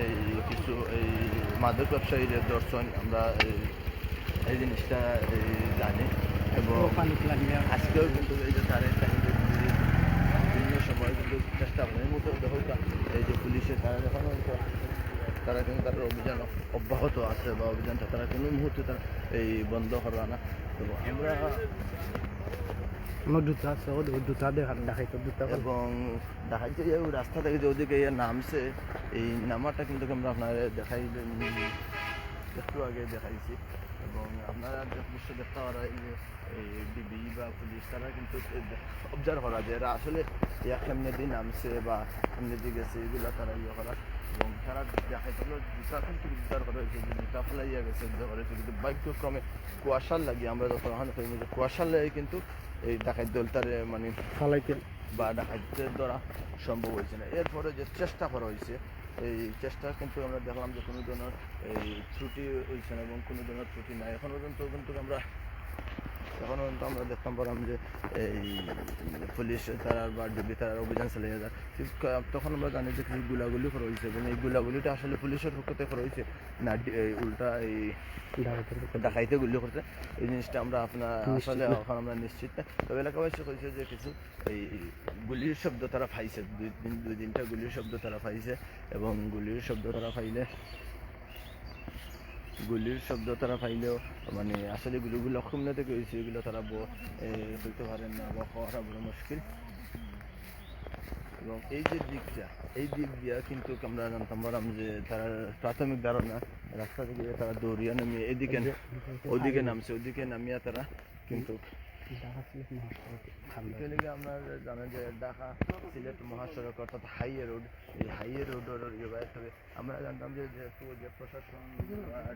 এই কিছু এই মাদক ব্যবসায়ীদের দর্শন আমরা এই জিনিসটা জানি। এবং আজকেও কিন্তু এই যে তারেক বিভিন্ন সময় কিন্তু চেষ্টা করে এই মুহূর্তে দেখা এই যে পুলিশে তারা যখন তারা কিন্তু তাদের অভিযান অব্যাহত আছে বা অভিযানটা তারা কোনো মুহূর্তে তারা এই বন্ধ করবে না। তো আমরা এবং দেখাইছে যে ওই রাস্তা থেকে যে ওদিকে নামছে, এই নামাটা কিন্তু আমরা আপনার দেখাই একটু আগে দেখাইছি। এবং আপনারা দৃশ্য দেখতে পারা এই ডিবি বা পুলিশ তারা কিন্তু অবজার্ভ করা যে এরা আসলে কেমনে দিয়ে নামছে বা কেমনে দিয়ে গেছে এগুলো তারা ইয়ে করা। এবং তারা দেখাইতে হলো জুতা কিন্তু উদ্ধার করা হয়েছে, যে জুতা ফেলাইয়া গেছে উদ্ধার করা হয়েছে, কিন্তু ভাগ্যক্রমে কুয়াশার লাগিয়ে আমরা যখন করি যে কুয়াশার লাগে কিন্তু এই ডাকাত দল তার মানে ফালাইতে বা ডাকাইতে ধরা সম্ভব হয়েছে না। এরপরে যে চেষ্টা করা হয়েছে, এই চেষ্টা কিন্তু আমরা দেখলাম যে কোনো ধরনের এই ত্রুটি হয়েছে না এবং কোনো ধরনের ত্রুটি নাই এখন পর্যন্ত। কিন্তু আমরা দেখতাম পারলাম যে এই পুলিশ তারা বা ডিবি তারা অভিযান চালিয়ে যায়, তখন আমরা জানি যে কিছু গুলাগুলি করা হয়েছে এবং এই গুলাগুলিটা আসলে পুলিশের পক্ষ থেকে করা হয়েছে না উল্টা এই ডাকাইতে গুলি করছে। এই জিনিসটা আমরা আপনার আসলে এখন আমরা নিশ্চিত না। তবে এলাকাবাসী কইছে যে কিছু এই গুলির শব্দ তারা পাইছে, দুই তিনটা গুলির শব্দ তারা পাইছে এবং গুলির শব্দ তারা পাইলেও মানে আসলে গুলিগুলো অক্ষুণ্ণ থেকে হয়েছে, এগুলো তারা হইতে পারেন না বা হওয়াটা বড় মুশকিল। এবং এই যে দিক দিয়া কিন্তু আমরা জানতাম পারলাম যে তারা প্রাথমিক ধারণা রাস্তা থেকে তারা দৌড়িয়া নামিয়ে ওদিকে নামছে, ওদিকে নামিয়া তারা কিন্তু আমরা জানেন যে ঢাকা সিলেট মহাসড়ক অর্থাৎ হাইওয়ে রোড, এই হাইওয়ে রোডের তবে আমরা জানতাম যে যেহেতু যে প্রশাসন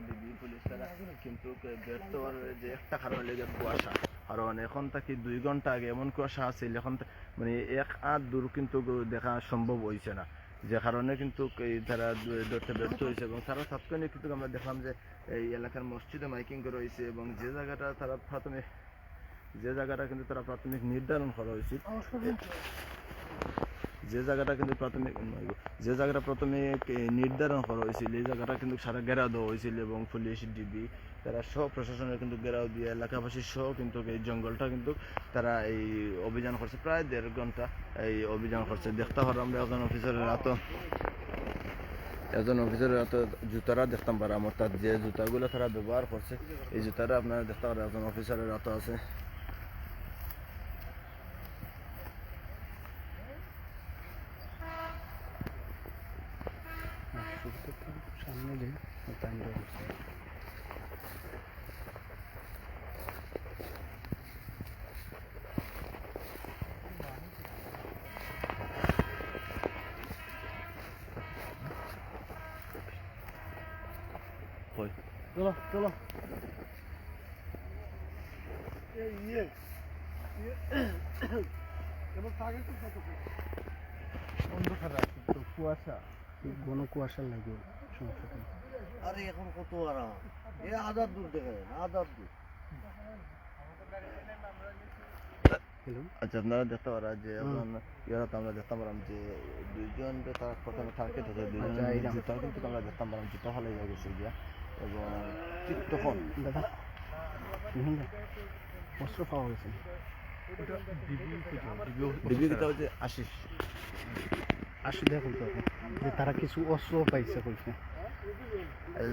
ডিবি পুলিশ তারা কিন্তু ব্যর্থ হওয়ার যে একটা কারণ লেগে কুয়াশা। কারণ এখন থেকে 2 ঘন্টা আগে এমন কুয়াশা আছে এখন মানে 1 দূর কিন্তু দেখা সম্ভব হয়েছে না, যে কারণে কিন্তু তারা ধরতে ব্যর্থ হয়েছে। এবং তারা তাৎক্ষণিক কিন্তু আমরা দেখলাম যে এই এলাকার মসজিদে মাইকিং করা হয়েছে এবং যে জায়গাটা কিন্তু তারা প্রাথমিক নির্ধারণ করা হয়েছে, যে জায়গাটা প্রাথমিক নির্ধারণ করা হয়েছিল এই জায়গাটা কিন্তু সারা ঘেরাও দেওয়া হয়েছিল এবং পুলিশ ডিবি তারা সহ প্রশাসনের কিন্তু ঘেরাও দিয়ে এলাকাবাসী সহ কিন্তু এই জঙ্গলটা কিন্তু তারা এই অভিযান করছে, প্রায় 1.5 ঘন্টা এই অভিযান করছে। দেখতে পারো আমরা একজন অফিসারের হাতে জুতারা দেখতাম পারা, অর্থাৎ যে জুতাগুলো তারা ব্যবহার করছে এই জুতারা আপনারা দেখতে পারো একজন অফিসারের হাতে আছে। সামনে যে চলো কুয়াশা ঘন কুয়াশা লাগে সমস্যা। আরে এখন কত আরাম, এ আধার দূর দেখে আধার দূর। আচ্ছা, আপনারা দেখতে পারা যে আমরা দেখতে পারলাম যে 2 জন তারা প্রথমে টার্গেট হচ্ছে, 2 জন জুতা কিন্তু আমরা দেখতে পারলাম জুতা ফেলাই গেছে গিয়া এবং ঠিক তখন দাদা অস্ত্র পাওয়া গেছে ডিবি কিতা হচ্ছে আশিস আসলে দেখুন তো যে তারা কিছু অস্ত্র পাইছে কইছে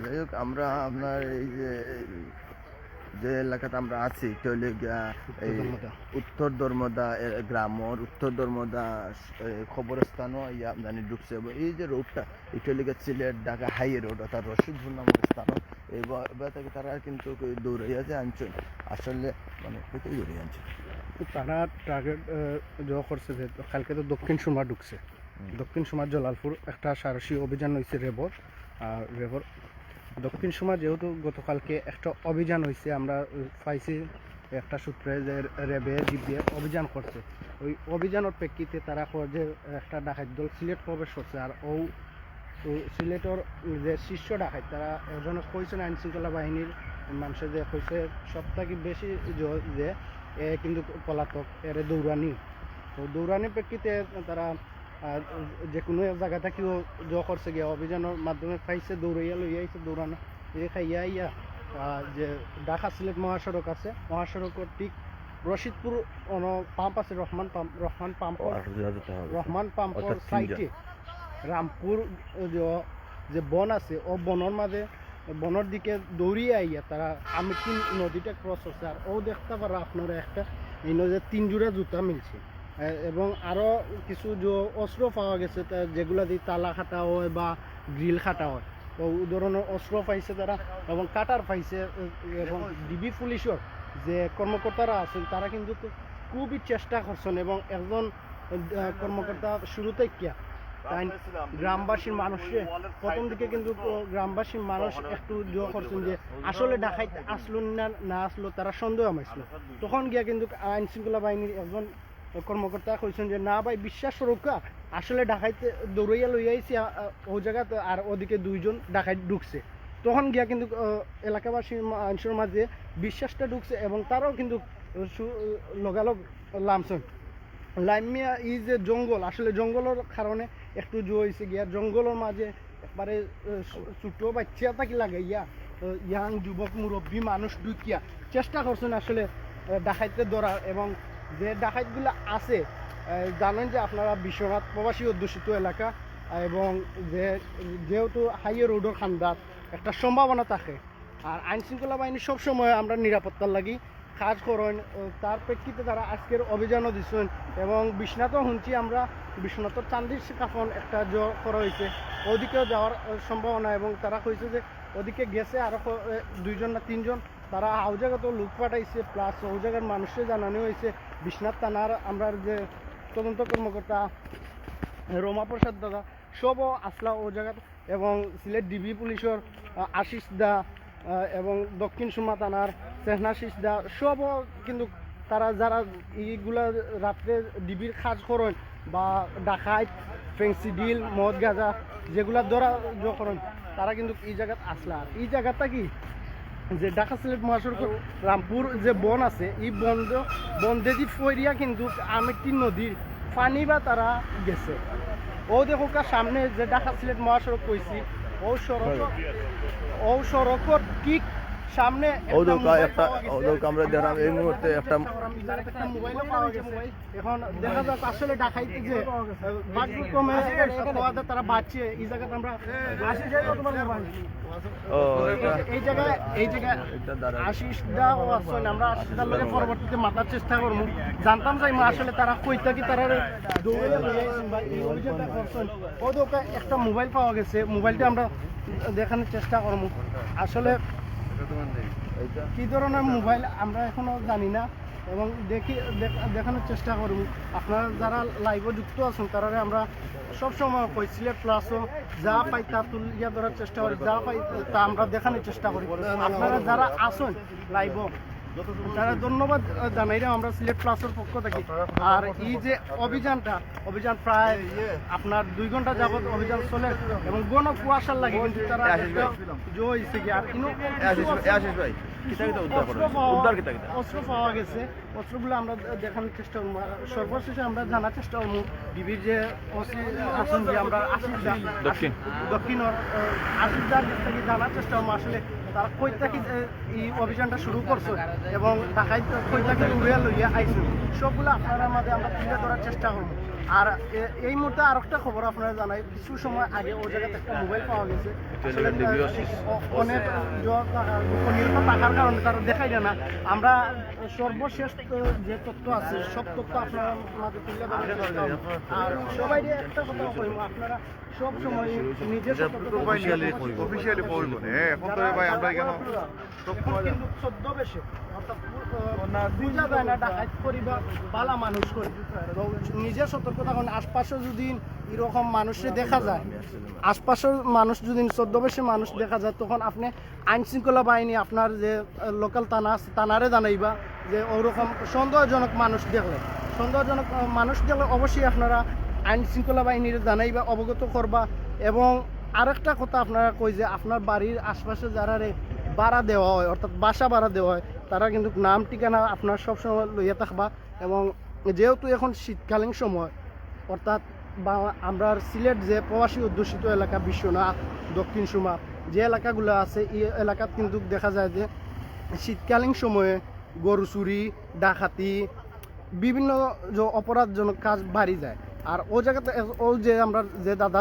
যাই হোক আমরা আপনার এই যে এলাকাতে আমরা আছি এটা হলে এই ধর্মদা। উত্তর ধর্মদা গ্রামর উত্তর ধর্মদা খবরস্থানও ইয়া আপনার ঢুকছে এবং এই যে রোডটা এটা হলে সিলেট ঢাকা হাই রোড অর্থাৎ রশিদপুর নামক স্থানও এবার থেকে তারা কিন্তু দৌড়াইয়া যে আনছেন আসলে মানে কোথায় দৌড়িয়ে আনছেন তারা টার্গেট জোয়া করছে যে কালকে তো দক্ষিণ সুরমা ঢুকছে দক্ষিণ সুরমার জলালপুর একটা সারসী অভিযান হয়েছে রেবর আর রেবর দক্ষিণ সুরমা যেহেতু গতকালকে একটা অভিযান হয়েছে আমরা পাইছি একটা সূত্রে যে রেবে জিপ দিয়ে অভিযান করছে ওই অভিযানের প্রেক্ষিতে তারা কয় যে একটা ডাকাত দল সিলেট প্রবেশ করছে আর ও সিলেটর যে শীর্ষ ডাকাত তারা এজনে কইছেন আইন শৃঙ্খলা বাহিনীর মানুষের যে কইছে সবথেকে বেশি যে এ কিন্তু পলাতক এর দৌড়ানি তো দৌড়ানির প্রেক্ষিতে তারা যে কোনো এক জায়গা থেকেও করছে গিয়া অভিযানের মাধ্যমে পাইছে দৌড়াইয়া লইয়া আইছে দৌড়ানো এই খাইয়া আইয়া যে ঢাকা সিলেট মহাসড়ক আছে মহাসড়কের ঠিক রশিদপুর পাম্প আছে রহমান পাম্প পাম্পর সাইডে রামপুর যে বন আছে ও বনের মাঝে বনের দিকে দৌড়িয়ে আইয়া তারা আমিটি নদীটা ক্রস করছে আর ও দেখতে পারো আপনারা একটা এই নদীতে 3 জোড়া জুতা মিলছে এবং আরও কিছু অস্ত্র পাওয়া গেছে যেগুলো দিয়ে তালা খাটা হয় বা গ্রিল খাটা হয় তো ওই ধরনের অস্ত্র পাইছে তারা এবং কাটার পাইছে এবং ডিবি পুলিশের যে কর্মকর্তারা আছেন তারা কিন্তু খুবই চেষ্টা করছেন এবং একজন কর্মকর্তা শুরুতে কিয়া গ্রামবাসীর মানুষে প্রথম দিকে কিন্তু গ্রামবাসীর মানুষ একটু করছেন যে আসলে ডাকাইতে আসলো না আসলো তারা সন্দেহ আমাইছিল তখন গিয়া কিন্তু আইন শৃঙ্খলা বাহিনীর একজন কর্মকর্তা কইছেন যে না ভাই বিশ্বাস রক্ষা আসলে ডাকাইতে দৌড়াইয়া লইয়া আইছি ও জায়গাতে আর ওদিকে 2 জন ডাকাইত ঢুকছে তখন গিয়া কিন্তু এলাকাবাসীর মানুষের মাঝে বিশ্বাসটা ঢুকছে এবং তারাও কিন্তু লগালগ লামছেন লাইমিয়া এই যে জঙ্গল আসলে জঙ্গলের কারণে একটু হয়েছে গিয়া জঙ্গলের মাঝে একবারে ছোট বাচ্চা থাকি লাগাইয়া ইয়াং যুবক মুরব্বী মানুষ ঢুকিয়া চেষ্টা করছেন আসলে ডাকাইতে ধরার এবং যে ডাকাতগুলো আছে জানেন যে আপনারা বিশ্বনাথ প্রবাসী অধ্যুষিত এলাকা এবং যেহেতু হাইওয়ে রোডের খান্দাত একটা সম্ভাবনা থাকে আর আইন শৃঙ্খলা বাহিনী সবসময় আমরা নিরাপত্তার লাগি কাজ করেন তার প্রেক্ষিতে তারা আজকের অভিযানও দিচ্ছেন এবং বিশ্বনাথও শুনছি আমরা বিশ্বনাথের চান্দির কাফন একটা করা হয়েছে ওদিকেও যাওয়ার সম্ভাবনা এবং তারা কইছে যে ওদিকে গেছে আরও 2 জন না 3 জন তারা আও জায়গাতে লোক পাঠাইছে প্লাস ও জায়গার মানুষকে জানানো হয়েছে বিশ্বনাথ থানার আমরা যে তদন্ত কর্মকর্তা রমা প্রসাদ দাদা সবও আসলা ও জায়গাতে এবং সিলেট ডিবি পুলিশের আশিস দা এবং দক্ষিণ সুরমা থানার সেহনাশিস দা সবও কিন্তু তারা যারা এইগুলা রাত্রে ডিবির কাজ করেন বা ডাকাইত ফেন্সি ডিল মদ গাঁজা যেগুলা ধরা করেন তারা কিন্তু এই জায়গাত আসলা আর এই জায়গাটা কি যে ঢাকা সিলেট মহাসড়ক রামপুর যে বন আছে এই বন্ধে ফরিয়া কিন্তু আমিটি নদীর পানি বা তারা গেছে ও দেখো সামনে যে ঢাকা সিলেট মহাসড়ক কইছি ও সড়কর ঠিক সামনে আমরা দেখলাম এই মুহূর্তে একটা মোবাইলও পাওয়া গেছে এখন দেখা যাচ্ছে আসলে ডাকাইতে যে বাগরুকমে তারা বাঁচছে এই জায়গাতে আমরা আসি যাই তোমার এই জায়গায় আশিস দাও আসছেন আমরা আশিস দার লগে পরবর্তীতে মাতার চেষ্টা করবো জানতাম যাই মা আসলে তারা কইতা কি তারা দৌড়ে লইয়াছেন বা এই অভিযানটা করছেন ও দোকা একটা মোবাইল পাওয়া গেছে মোবাইলটা আমরা দেখানোর চেষ্টা করবো আসলে কি ধরনের মোবাইল আমরা এখনো জানি না এবং দেখানোর চেষ্টা করব আপনারা যারা লাইভে যুক্ত আছেন তারা আমরা সবসময় কই সিলেট প্লাসও যা পাই তা তুলিয়া ধরার চেষ্টা করি যা পাই তা আমরা দেখানোর চেষ্টা করি আপনারা যারা আছেন লাইভও তারা ধন্যবাদ জানাই আমরা সিলেট প্লাসের পক্ষ থেকে আর এই যে অভিযান প্রায় আপনার 2 ঘন্টা যাবত অভিযান চলে এবং ঘন কুয়াশার লাগে কিন্তু তারা জয় হয়েছে কি আর ভাই অস্ত্র পাওয়া গেছে। অস্ত্রগুলো আমরা দেখানোর চেষ্টা করবো। সর্বশেষে আমরা জানার চেষ্টা করবো ডিবির যে ওসি আছেন যে আমরা দক্ষিণের আশিসদার কাছ থেকে জানার চেষ্টা করবো আসলে তারা কই থেকে এই অভিযানটা শুরু করছে এবং ঢাকায় কই থেকে উড়িয়ে লইয়া আইসুন সবগুলো আপনারা মাঝে আমরা তুলে ধরার চেষ্টা করবো। আর এই মুহূর্তে আর একটা খবর আপনারা জানাই, কিছু সময় আগে ওই জায়গাতে একটা মোবাইল পাওয়া গেছে। অনেক গোপনীয়তা থাকার কারণে তারা দেখাই যায় না। আমরা সর্বশেষ যে তথ্য আছে সব তথ্য আপনারা মাঝে তুলে ধরার চেষ্টা করবো। আর সবাই একটা কথা কইব, আপনারা সব সময় নিজের অফিসিয়ালি বলবো এখন তো ভাই আমরা কেন কিন্তু ছদ্মবেশে অর্থাৎ বুঝা যায় না ডাকাত করি বা বালা মানুষ করি। তো নিজের সতর্কতা কারণ আশপাশে যদি এরকম মানুষের দেখা যায়, আশপাশের মানুষ যদি ছদ্মবেশে মানুষ দেখা যায় তখন আপনি আইন শৃঙ্খলা বাহিনী আপনার যে লোকাল থানা আছে থানারে জানাইবা যে ওরকম সন্দেহজনক মানুষ দেখলে অবশ্যই আপনারা আইন শৃঙ্খলা বাহিনীর জানাইবা, অবগত করবা। এবং আরেকটা কথা আপনারা কই যে আপনার বাড়ির আশপাশে যারা ভাড়া দেওয়া হয় অর্থাৎ বাসা ভাড়া দেওয়া হয় তারা কিন্তু নাম ঠিকানা আপনার সবসময় লইয়া থাকবা। এবং যেহেতু এখন শীতকালীন সময় অর্থাৎ আমরা সিলেট যে প্রবাসী অধ্যুষিত এলাকা বিশ্বনাথ দক্ষিণ সুমা যে এলাকাগুলো আছে এই এলাকাত কিন্তু দেখা যায় যে শীতকালীন সময়ে গরু চুরি ডাকাতি বিভিন্ন যে অপরাধজনক কাজ বাড়ি যায়। আর ও জায়গাতে ও যে আমরা যে দাদা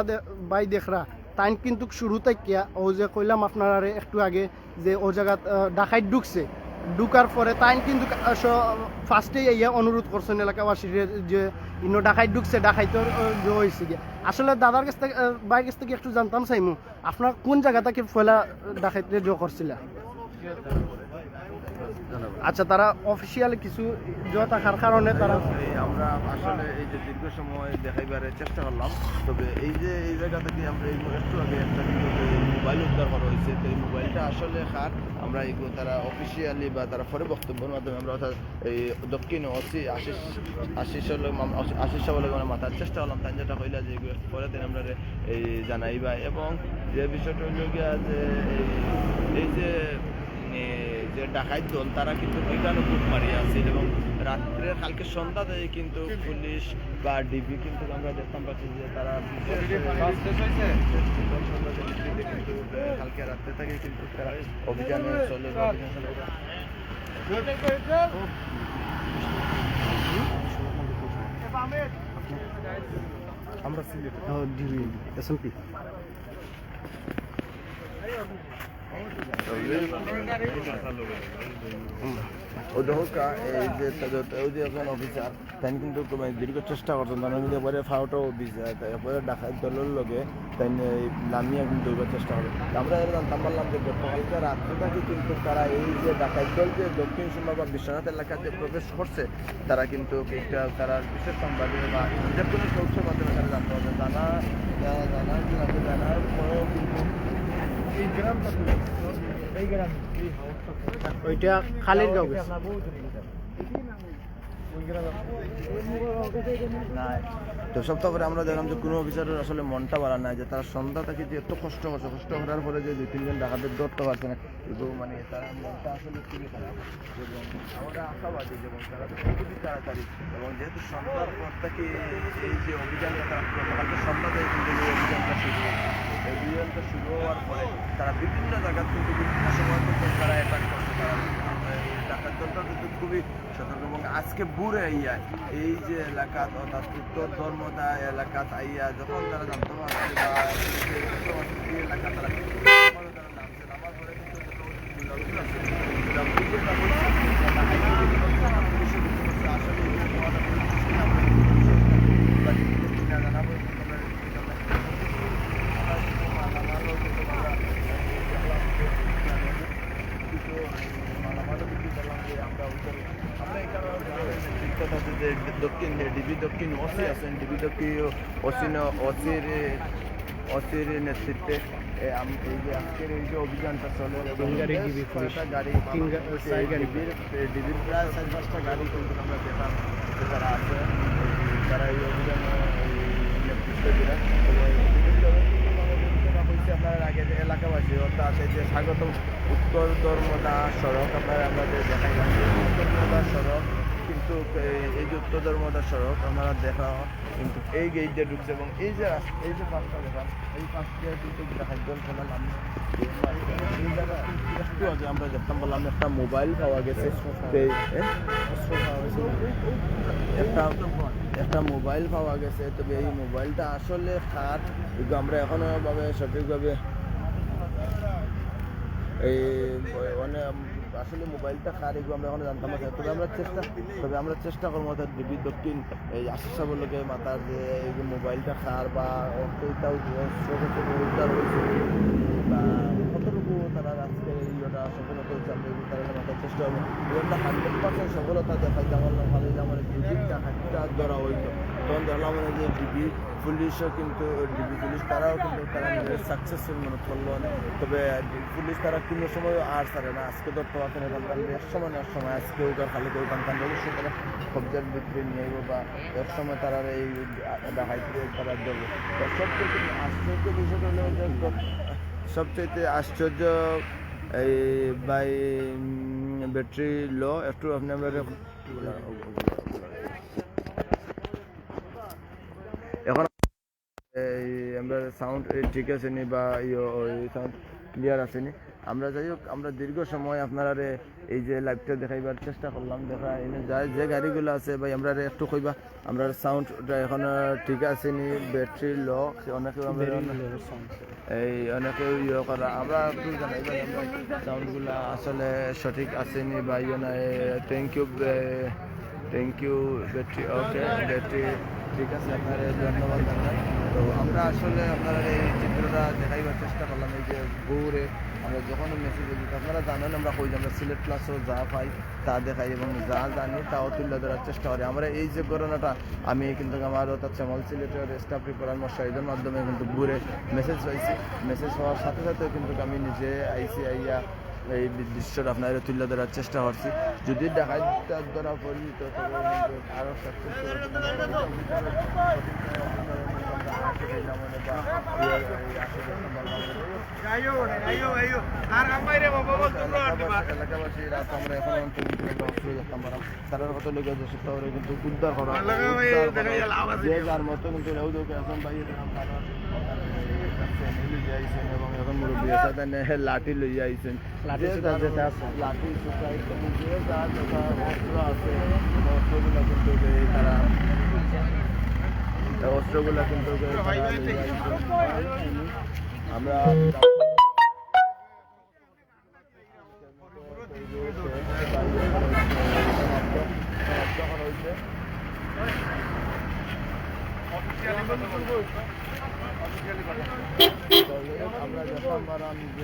ভাই দেখরা তাই কিন্তু শুরু থেকে ও যে কইলাম আপনারা একটু আগে যে ও জায়গা ডাকাইত ঢুকার পরে তাই কিন্তু ফার্স্টেই ইয়া অনুরোধ করছেন এলাকাবাসীর যে ইনো ডাকাইত ঢুকছে ডাকাইতর হয়েছে গিয়ে। আসলে দাদার কাছ থেকে ভাইয়ের কাছ থেকে একটু জানতাম চাইমু আপনার কোন জায়গা থেকে পয়লা ডাকাইতে করছিল? আচ্ছা, তারা অফিসিয়ালি কিছু থাকার কারণে তারা আমরা আসলে এই যে দীর্ঘ সময় দেখাইবার চেষ্টা করলাম। তবে এই যে এই জায়গা থেকে আমরা এই একটু আগে একটা মোবাইল উদ্ধার করা হয়েছে, তো এই মোবাইলটা আসলে খাট আমরা এগুলো তারা অফিসিয়ালি বা তারা পরে বক্তব্যের মাধ্যমে আমরা অর্থাৎ এই দক্ষিণ ওসি আশিস সাহেবের আমরা মাথার চেষ্টা করলাম। তাই যেটা হইলা যে পরে দিন আমরা এই জানাইবা। এবং যে বিষয়টা হইল গিয়া যে এই যে ডাকাইত দল তারা কিন্তু দুইটানো বুক মারিয়ে আছে এবং রাত্রে কালকে সন্ধ্যাতে কিন্তু পুলিশ বা ডিবি কিন্তু আমরা দেখতাম পাচ্ছি যে তারা কিন্তু কালকে রাত্রে থেকে কিন্তু তারা অভিযানে চলে আমরা ডিবি এসএমপি এই যে একজন অফিসার তাই কিন্তু দীর্ঘ চেষ্টা করছেন তারা কিন্তু এবারে ফাউটাও অফিসার তারপরে ডাকাত দলের লগে তাই নামিয়ে কিন্তু দৌড়ার চেষ্টা করে। আমরা জানতাম পারলাম যে গতকালকে রাত্রে থেকে কিন্তু তারা এই যে ডাকাত দল যে দক্ষিণ সুমা বা বিশ্বনাথ এলাকাতে প্রবেশ করছে তারা কিন্তু তারা বিশেষ সংবাদে বা যে কোনো সোর্সের মাধ্যমে তারা জানতে পারবে। জানার পরেও কিন্তু এই গ্রামটা ওইটা খালির গাঁও তো সপ্তাহ পরে আমরা দেখলাম যে কোনো অফিসারের আসলে মনটা বাড়া নাই যে তারা সন্ধ্যা থেকে যে এত কষ্ট করছে, কষ্ট করার পরে যে 2-3 জন ডাকাতের ধরতে পারছে না, কিন্তু মানে তারা মনটা আসলে খুবই খারাপ। এবং আমরা আশাবাদী এবং তারা খুবই তাড়াতাড়ি এবং যেহেতু সন্ধ্যার পর থেকে এই যে অভিযানটা তারা গতকালকে সন্ধ্যা থেকে কিন্তু এই অভিযানটা শুরু হয়েছে। এই অভিযানটা শুরু হওয়ার পরে তারা বিভিন্ন জায়গা কিন্তু বিভিন্ন সময় কিন্তু তারা অ্যাটাক করছে। তারা ডাকাত দলটা কিন্তু খুবই সতর্ক এবং আজকে বুড়ে আইয়া এই যে এলাকা অর্থাৎ উত্তর ধর্মদা এলাকা আইয়া যখন তারা জানতে পারছে বা এই এলাকা তারা নামছে নামার পরে দক্ষিণ ডিবি দক্ষিণ ওসি আছেন, ডিবি দক্ষিণ ওসির নেতৃত্বে এই যে আজকের এই যে অভিযানটা চলে ডিবির প্রায় 4-5টা গাড়ি কিন্তু আমরা দেখলাম যারা আছে তারা এই অভিযানে নেতৃত্ব দিলেন। বলছি আপনার আগে যে এলাকাবাসী অর্থাৎ এই যে স্বাগত উত্তর ধর্মদা সড়ক আপনারা আমাদের দেখাইলাম যে উত্তর ধর্মদা সড়ক কিন্তু এই যে উত্তর ধর্মদা সড়ক আমরা দেখা কিন্তু এই গেট দিয়ে ঢুকছে এবং এই যে পাঁচটা দেখান এই পাঁচটা কিন্তু দেখাইজন শোনাল আমি এই জায়গা একটু আগে আমরা দেখতাম বললাম একটা মোবাইল পাওয়া গেছে একটা মোবাইল পাওয়া গেছে তবে এই মোবাইলটা আসলে কার কিন্তু আমরা এখনো ভাবে সঠিকভাবে এই মানে আসলে মোবাইলটা কার এগুলো আমরা এখনো জানতাম না তবে আমরা চেষ্টা করবো অর্থাৎ ডিবি দক্ষিণ এই আশিস সাহেবের মাথার যে এই যে মোবাইলটা কার বা অর্থটাও উদ্ধার হয়েছে বা কতটুকু তারা আজকে ইয়েটা সফলতা হয়েছে আমরা এগুলো তারা মাথার চেষ্টা করবো এটা 100% সফলতা দেখাই যেমন ভালো আমার ডিবিটা হাতটা ধরা হইতো তখন দেখলাম মানে যে ডিবি পুলিশও কিন্তু ডিবি পুলিশ তারাও কিন্তু তারা নিজের সাকসেসফুল মনে করলো তবে পুলিশ তারা কোনো সময় আর ছাড়ে না আজকে ধরতে পারতেন এক সময় না সময় আজকে ওই খালি কেউ কান্তান অবশ্যই তারা কবজার ভিতরে নিয়ে আইব বা এক সময় তারা এই ডাকাইতে তারা ধরবে সবচেয়ে আশ্চর্য বিষয় হলো সবচেয়ে আশ্চর্য এই বাই ব্যাটারি লো একটু আপনি এখন এই আমরা সাউন্ড ঠিক আছে নি বা সাউন্ড ক্লিয়ার আছে নি আমরা যাই হোক আমরা দীর্ঘ সময় আপনারা এই যে লাইভটা দেখাইবার চেষ্টা করলাম দেখা এনে যায় যে গাড়িগুলো আছে ভাই আমরা একটু কইবা আমরা সাউন্ডটা এখন ঠিক আছে নি ব্যাটারি লো অনেকে আমরা এই অনেকে ইয়ে করা আমরা একটু জানাইবা সাউন্ডগুলো আসলে সঠিক আছে নি বা ইয়ে না thank you battery okay battery ঠিক আছে আপনার ধন্যবাদ জানাই তো আমরা আসলে আপনারা এই চিত্রটা দেখাইবার চেষ্টা করলাম এই যে গৌরে আমরা যখন মেসেজ দিই আপনারা জানেন আমরা কই আমরা সিলেট প্লাসও যা পাই তা দেখাই এবং যা জানি তাও তুলে ধরার চেষ্টা করি আমরা এই যে ঘটনাটা আমি কিন্তু আমার অর্থাৎ শ্যামল সিলেটের স্টাফ রিপোর্টার মশাইদের মাধ্যমে কিন্তু ঘুরে মেসেজ পাইছি মেসেজ হওয়ার সাথে সাথে কিন্তু আমি নিজে আইসি আইয়া এই দৃশ্যটা আপনার তুলে ধরার চেষ্টা করছি যদি ডাকাইটা ধরা পরিচিত তবে কিন্তু আরও এলাকাবাসী রাত আমরা এখন তার কত লোক শহরে কিন্তু উদ্ধার করা যে যার মতো কিন্তু এখন বাইরে এবং এখন মুরব্বী আছে লাঠি লইয়া আইছেন লাঠি যে যার অস্ত্র আছে অস্ত্রগুলো কিন্তু তারা অস্ত্রগুলো কিন্তু আমরা আমরা যখন বারাম যে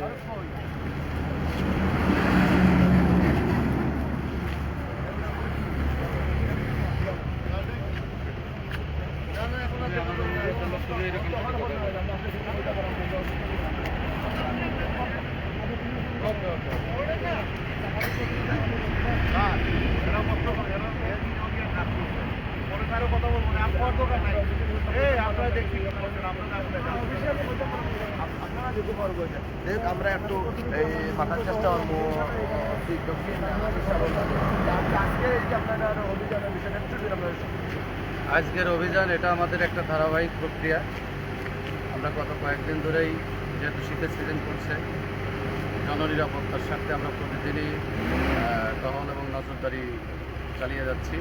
আমরা একটু এই মাথার চেষ্টা করবো আজকের অভিযান এটা আমাদের একটা ধারাবাহিক প্রক্রিয়া আমরা গত কয়েকদিন ধরেই যেহেতু শীতের সিজন করছে জননিরাপত্তার স্বার্থে আমরা প্রতিদিনই টহল এবং নজরদারি চালিয়ে যাচ্ছি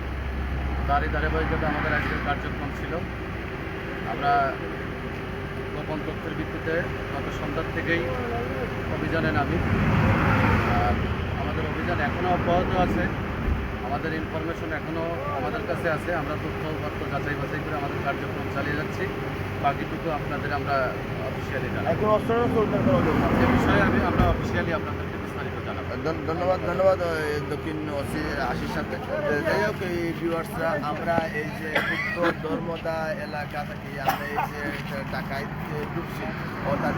তারই ধারাবাহিকতা আমাদের আজকের কার্যক্রম ছিল আমরা গোপন তথ্যের ভিত্তিতে গত সন্ধ্যার থেকেই অভিযানে নামি আমাদের অভিযান এখনও অব্যাহত আছে আমাদের ইনফরমেশন এখনও আমাদের কাছে আছে আমরা তথ্যপত্র যাচাই বাছাই করে আমাদের কার্যক্রম চালিয়ে যাচ্ছি বাকিটুকু আপনাদের আমরা অফিসিয়ালি জানাবো যে বিষয়ে আমরা অফিসিয়ালি আপনাদেরকে বিস্তারিত জানাবো ধন্যবাদ দক্ষিণ ওসি আশির সাথে যাই হোক এই ভিউয়ার্সরা আমরা এই যে উত্তর ধর্মদা এলাকা থেকে আমরা এই যে ডাকাইত ঢুকছি অর্থাৎ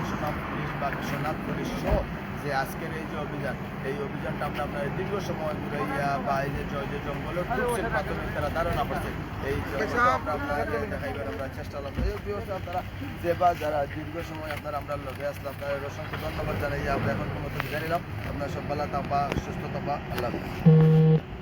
সোনাপ পুলিশ বা সোনাপ পুলিশ সহ যে আজকের এই যে অভিযান, এই অভিযানটা আমরা আপনার দীর্ঘ সময় ধরে বা এই যে জঙ্গলের ঢুকছেন প্রাথমিক তারা ধারণা করছে এই জঙ্গলটা আমরা আপনাদের দেখাইবার আমরা চেষ্টা করলাম। এই অভিযানটা আপনারা যে বা যারা দীর্ঘ সময় আপনারা আমরা লগে আসলাম আপনাদের অসংখ্য ধন্যবাদ জানাই। আমরা এখন মতো বিদায় নিলাম। আপনার সব ভালো থাকবা, সুস্থ থাকবা, আল্লাহ হাফেজ।